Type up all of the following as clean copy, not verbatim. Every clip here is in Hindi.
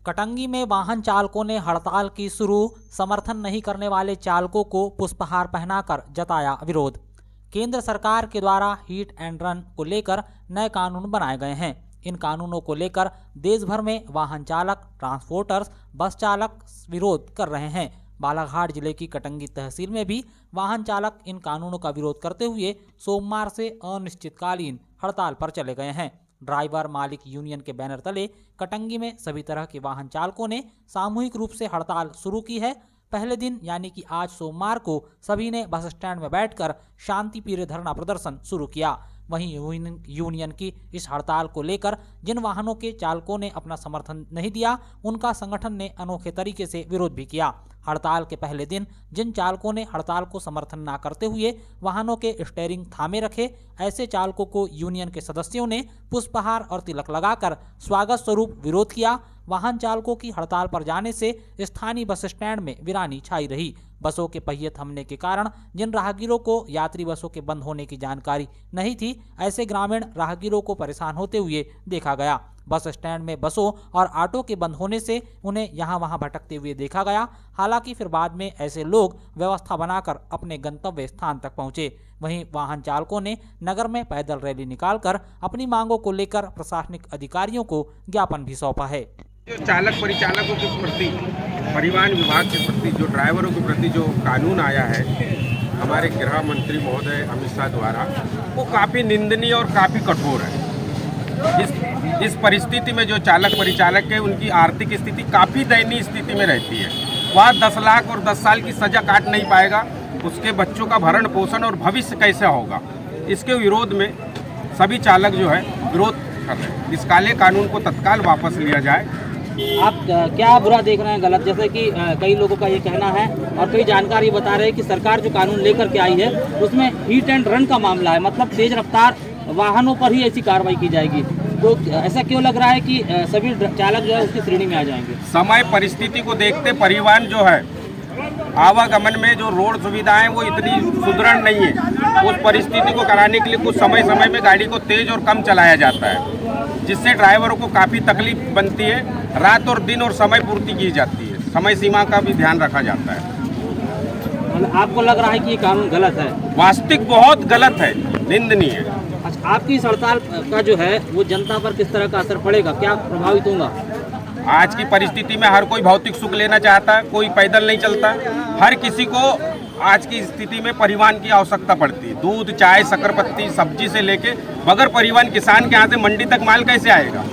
कटंगी में वाहन चालकों ने हड़ताल की शुरू, समर्थन नहीं करने वाले चालकों को पुष्पहार पहनाकर जताया विरोध। केंद्र सरकार के द्वारा हिट एंड रन को लेकर नए कानून बनाए गए हैं। इन कानूनों को लेकर देश भर में वाहन चालक, ट्रांसपोर्टर्स, बस चालक विरोध कर रहे हैं। बालाघाट जिले की कटंगी तहसील में भी वाहन चालक इन कानूनों का विरोध करते हुए सोमवार से अनिश्चितकालीन हड़ताल पर चले गए हैं। ड्राइवर मालिक यूनियन के बैनर तले कटंगी में सभी तरह के वाहन चालकों ने सामूहिक रूप से हड़ताल शुरू की है। पहले दिन यानी कि आज सोमवार को सभी ने बस स्टैंड में बैठकर शांतिप्रिय धरना प्रदर्शन शुरू किया। वहीं यूनियन की इस हड़ताल को लेकर जिन वाहनों के चालकों ने अपना समर्थन नहीं दिया, उनका संगठन ने अनोखे तरीके से विरोध भी किया। हड़ताल के पहले दिन जिन चालकों ने हड़ताल को समर्थन न करते हुए वाहनों के स्टीयरिंग थामे रखे, ऐसे चालकों को यूनियन के सदस्यों ने पुष्पहार और तिलक लगाकर स्वागत स्वरूप विरोध किया। वाहन चालकों की हड़ताल पर जाने से स्थानीय बस स्टैंड में वीरानी छाई रही। बसों के पहिए थमने के कारण जिन राहगीरों को यात्री बसों के बंद होने की जानकारी नहीं थी, ऐसे ग्रामीण राहगीरों को परेशान होते हुए देखा गया। बस स्टैंड में बसों और ऑटो के बंद होने से उन्हें यहाँ वहाँ भटकते हुए देखा गया। हालांकि फिर बाद में ऐसे लोग व्यवस्था बनाकर अपने गंतव्य स्थान तक पहुंचे। वहीं वाहन चालकों ने नगर में पैदल रैली निकालकर अपनी मांगों को लेकर प्रशासनिक अधिकारियों को ज्ञापन भी सौंपा है। जो चालक परिचालकों के प्रति, परिवहन विभाग के प्रति, जो ड्राइवरों के प्रति जो कानून आया है हमारे गृह मंत्री महोदय अमित शाह द्वारा, वो काफ़ी निंदनीय और काफ़ी कठोर है। इस परिस्थिति में जो चालक परिचालक है उनकी आर्थिक स्थिति काफ़ी दयनीय स्थिति में रहती है। वह 10 लाख और 10 साल की सज़ा काट नहीं पाएगा, उसके बच्चों का भरण पोषण और भविष्य कैसे होगा। इसके विरोध में सभी चालक जो है विरोध कर रहे हैं। इस काले कानून को तत्काल वापस लिया जाए। आप क्या बुरा देख रहे हैं गलत? जैसे कि कई लोगों का ये कहना है और कई जानकारी बता रहे हैं कि सरकार जो कानून लेकर के आई है उसमें हिट एंड रन का मामला है, मतलब तेज रफ्तार वाहनों पर ही ऐसी कार्रवाई की जाएगी। तो ऐसा क्यों लग रहा है कि सभी चालक जो है उसकी श्रेणी में आ जाएंगे? समय परिस्थिति को देखते परिवहन जो है आवागमन में जो रोड सुविधाएं वो इतनी सुदृढ़ नहीं है। उस परिस्थिति को कराने के लिए कुछ समय में गाड़ी को तेज और कम चलाया जाता है, जिससे ड्राइवरों को काफ़ी तकलीफ बनती है। रात और दिन और समय पूर्ति की जाती है, समय सीमा का भी ध्यान रखा जाता है। आपको लग रहा है कि ये कानून गलत है? वास्तविक बहुत गलत है, निंदनीय है। अच्छा, आपकी इस हड़ताल का जो है वो जनता पर किस तरह का असर पड़ेगा, क्या प्रभावित होगा? आज की परिस्थिति में हर कोई भौतिक सुख लेना चाहता है, कोई पैदल नहीं चलता। हर किसी को आज की स्थिति में परिवहन की आवश्यकता पड़ती है। दूध, चाय, शक्करपत्ती, सब्जी से लेके बगैर परिवहन किसान के यहाँ से मंडी तक माल कैसे आएगा।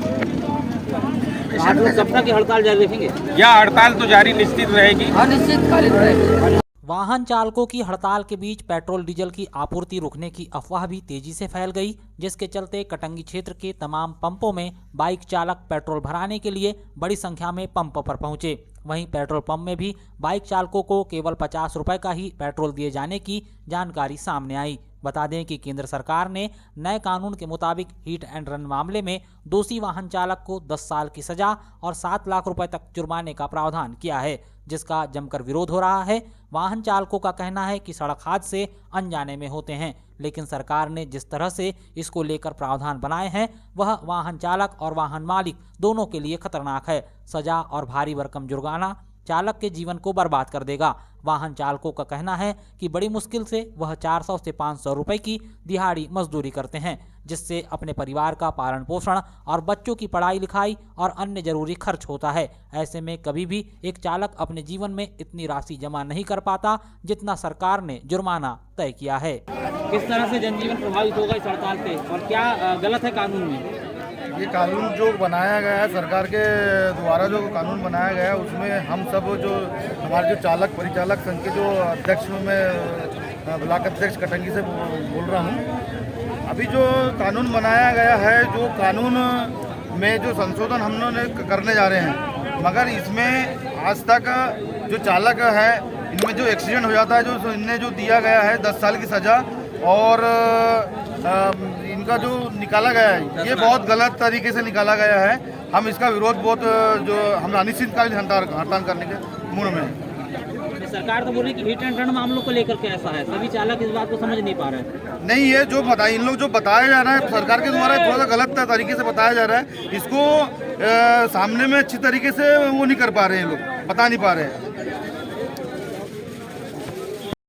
आप लोग कब तक की हड़ताल जारी रखेंगे? यह हड़ताल तो जारी निश्चित रहेगी, अनिश्चितकालीन रहेगी। वाहन चालकों की हड़ताल के बीच पेट्रोल डीजल की आपूर्ति रुकने की अफवाह भी तेजी से फैल गई, जिसके चलते कटंगी क्षेत्र के तमाम पंपों में बाइक चालक पेट्रोल भराने के लिए बड़ी संख्या में पंप पर पहुंचे। वहीं पेट्रोल पंप में भी बाइक चालकों को केवल 50 रुपये का ही पेट्रोल दिए जाने की जानकारी सामने आई। बता दें कि केंद्र सरकार ने नए कानून के मुताबिक हिट एंड रन मामले में दोषी वाहन चालक को 10 साल की सजा और 7 लाख रुपए तक जुर्माने का प्रावधान किया है, जिसका जमकर विरोध हो रहा है। वाहन चालकों का कहना है कि सड़क हादसे अनजाने में होते हैं, लेकिन सरकार ने जिस तरह से इसको लेकर प्रावधान बनाए हैं वह वाहन चालक और वाहन मालिक दोनों के लिए खतरनाक है। सजा और भारी भरकम जुर्माना चालक के जीवन को बर्बाद कर देगा। वाहन चालकों का कहना है कि बड़ी मुश्किल से वह 400 से 500 रुपए की दिहाड़ी मजदूरी करते हैं, जिससे अपने परिवार का पालन पोषण और बच्चों की पढ़ाई लिखाई और अन्य जरूरी खर्च होता है। ऐसे में कभी भी एक चालक अपने जीवन में इतनी राशि जमा नहीं कर पाता जितना सरकार ने जुर्माना तय किया है। किस तरह से जनजीवन प्रभावित होगा इस हड़ताल से और क्या गलत है कानून में? ये कानून जो बनाया गया है सरकार के द्वारा, जो कानून बनाया गया है उसमें हम सब जो हमारे जो चालक परिचालक संघ के जो अध्यक्ष हूँ, मैं ब्लॉक अध्यक्ष कटंगी से बोल रहा हूँ। अभी जो कानून बनाया गया है, जो कानून में जो संशोधन हम लोग करने जा रहे हैं, मगर इसमें आज तक जो चालक है इनमें जो एक्सीडेंट हो जाता है, जो इनने जो दिया गया है 10 साल की सज़ा और इनका जो निकाला गया है ये बहुत गलत तरीके से निकाला गया है। हम इसका विरोध बहुत जो हम अनिश्चितकालीन हड़ताल करने के मूड में हैं। सरकार तो बोल रही कि हिट एंड रन मामलों को लेकर के ऐसा है, सभी चालक इस बात को समझ नहीं पा रहे हैं। नहीं, ये जो बताया इन लोग जो बताया जा रहा है सरकार के द्वारा थोड़ा सा गलत तरीके से बताया जा रहा है। इसको सामने में अच्छी तरीके से वो नहीं कर पा रहे हैं, लोग बता नहीं पा रहे हैं।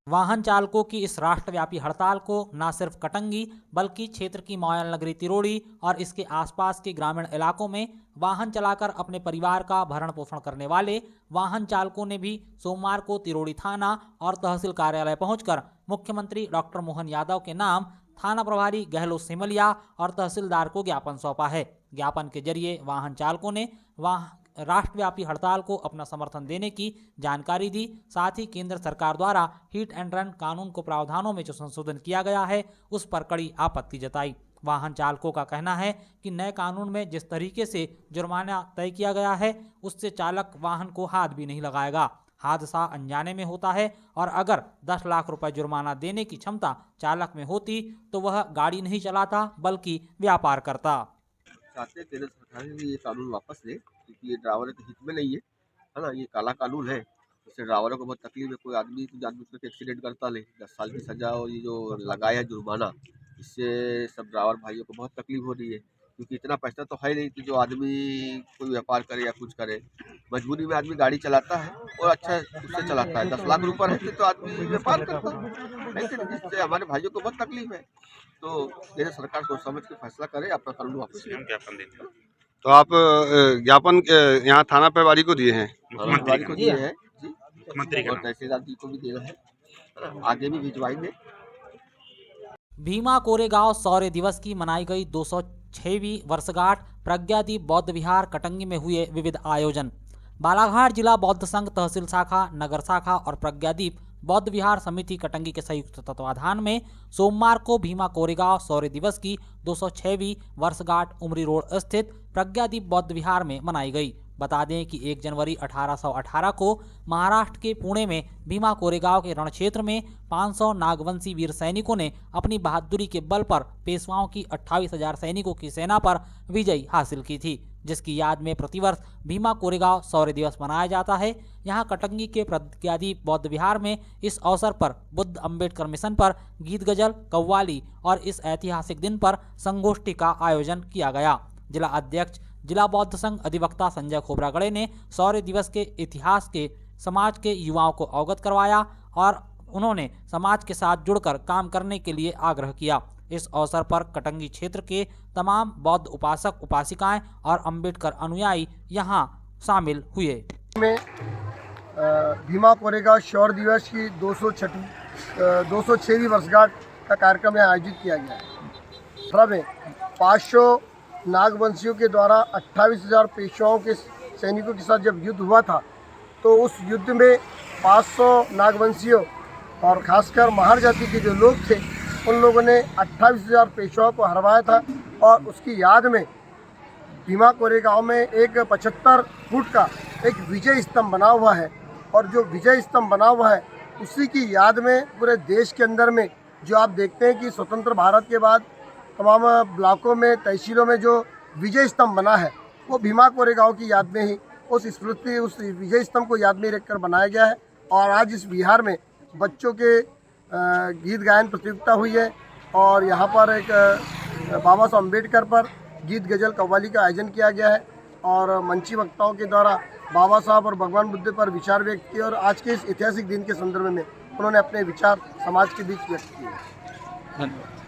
वाहन चालकों की इस राष्ट्रव्यापी हड़ताल को न सिर्फ कटंगी बल्कि क्षेत्र की मोयल नगरी तिरोड़ी और इसके आसपास के ग्रामीण इलाकों में वाहन चलाकर अपने परिवार का भरण पोषण करने वाले वाहन चालकों ने भी सोमवार को तिरोड़ी थाना और तहसील कार्यालय पहुंचकर मुख्यमंत्री डॉक्टर मोहन यादव के नाम थाना प्रभारी गहलोत सिमलिया और तहसीलदार को ज्ञापन सौंपा है। ज्ञापन के जरिए वाहन चालकों ने राष्ट्रव्यापी हड़ताल को अपना समर्थन देने की जानकारी दी। साथ ही केंद्र सरकार द्वारा हिट एंड रन कानून को प्रावधानों में जो संशोधन किया गया है उस पर कड़ी आपत्ति जताई। वाहन चालकों का कहना है कि नए कानून में जिस तरीके से जुर्माना तय किया गया है उससे चालक वाहन को हाथ भी नहीं लगाएगा। हादसा अनजाने में होता है और अगर 10 लाख रुपए जुर्माना देने की क्षमता चालक में होती तो वह गाड़ी नहीं चलाता बल्कि व्यापार करता। चाहते हैं केंद्र सरकार ने ये कानून वापस ले, क्योंकि ये ड्राइवरों के हित में नहीं है ना। ये काला कानून है, इससे ड्राइवरों को बहुत तकलीफ है। कोई आदमी तो जानबूझ कर एक्सीडेंट करता ले 10 साल की सजा और ये जो लगाया है जुर्माना, इससे सब ड्राइवर भाइयों को बहुत तकलीफ हो रही है। क्योंकि इतना पैसा तो है नहीं कि जो आदमी कोई व्यापार करे या कुछ करे। मजबूरी में आदमी गाड़ी चलाता है और अच्छा उससे चलाता है। 10 लाख रुपये रहते तो आदमी व्यापार करता है, जिससे हमारे भाइयों को बहुत तकलीफ है। तो केंद्र सरकार सोच समझ के फैसला करे, अपना कानून वापस ले। ज्ञापन देते हैं। तो आप ज्ञापन यहाँ थाना प्रभारी को दिए हैं? प्रभारी को दिए हैं जी, मंत्री और तहसीलदार जी को भी दे रहे हैं, आगे भी भिजवाएंगे। भीमा कोरेगांव शौर्य दिवस की मनाई गई 206वीं वर्षगांठ प्रज्ञादीप बौद्ध विहार कटंगी में हुए विविध आयोजन। बालाघाट जिला बौद्ध संघ तहसील शाखा, नगर शाखा और प्रज्ञादीप बौद्ध विहार समिति कटंगी के संयुक्त तत्वाधान में सोमवार को भीमा कोरेगांव शौर्य दिवस की 206वीं वर्षगांठ उमरी रोड स्थित प्रज्ञादीप बौद्ध विहार में मनाई गई। बता दें कि 1 जनवरी 1818 को महाराष्ट्र के पुणे में भीमा कोरेगांव के रण क्षेत्र में 500 नागवंशी वीर सैनिकों ने अपनी बहादुरी के बल पर पेशवाओं की 28,000 सैनिकों की सेना पर विजय हासिल की थी, जिसकी याद में प्रतिवर्ष भीमा कोरेगांव शौर्य दिवस मनाया जाता है। यहाँ कटंगी के प्रज्ञादीप बौद्ध विहार में इस अवसर पर बुद्ध अम्बेडकर मिशन पर गीत गजल, कव्वाली और इस ऐतिहासिक दिन पर संगोष्ठी का आयोजन किया गया। जिला अध्यक्ष जिला बौद्ध संघ अधिवक्ता संजय खोबरागड़े ने शौर्य दिवस के इतिहास के समाज के युवाओं को अवगत करवाया और उन्होंने समाज के साथ जुड़कर काम करने के लिए आग्रह किया। इस अवसर पर कटंगी क्षेत्र के तमाम बौद्ध उपासक उपासिकाएं और अम्बेडकर अनुयायी यहां शामिल हुए। में भीमा कोरेगांव शौर्य दिवस की 206वीं वर्षगांठ का कार्यक्रम यहाँ आयोजित किया गया है। में 500 नागवंशियों के द्वारा 28,000 पेशवाओं के सैनिकों के साथ जब युद्ध हुआ था तो उस युद्ध में 500 नागवंशियों और खासकर महार जाति के जो लोग थे उन लोगों ने 28,000 पेशवाओं को हरवाया था। और उसकी याद में भीमा कोरेगांव में एक 75 फुट का एक विजय स्तंभ बना हुआ है। और जो विजय स्तंभ बना हुआ है उसी की याद में पूरे देश के अंदर में जो आप देखते हैं कि स्वतंत्र भारत के बाद तमाम ब्लॉकों में, तहसीलों में जो विजय स्तंभ बना है वो भीमा कोरेगांव की याद में ही उस स्मृति, उस विजय स्तंभ को याद में रखकर बनाया गया है। और आज इस विहार में बच्चों के गीत गायन प्रतियोगिता हुई है और यहाँ पर एक बाबा साहब अम्बेडकर पर गीत गजल कव्वाली का आयोजन किया गया है और मंची वक्ताओं के द्वारा बाबा साहब और भगवान बुद्ध पर विचार व्यक्त किए और आज के इस ऐतिहासिक दिन के संदर्भ में उन्होंने अपने विचार समाज के बीच व्यक्त किए। धन्यवाद।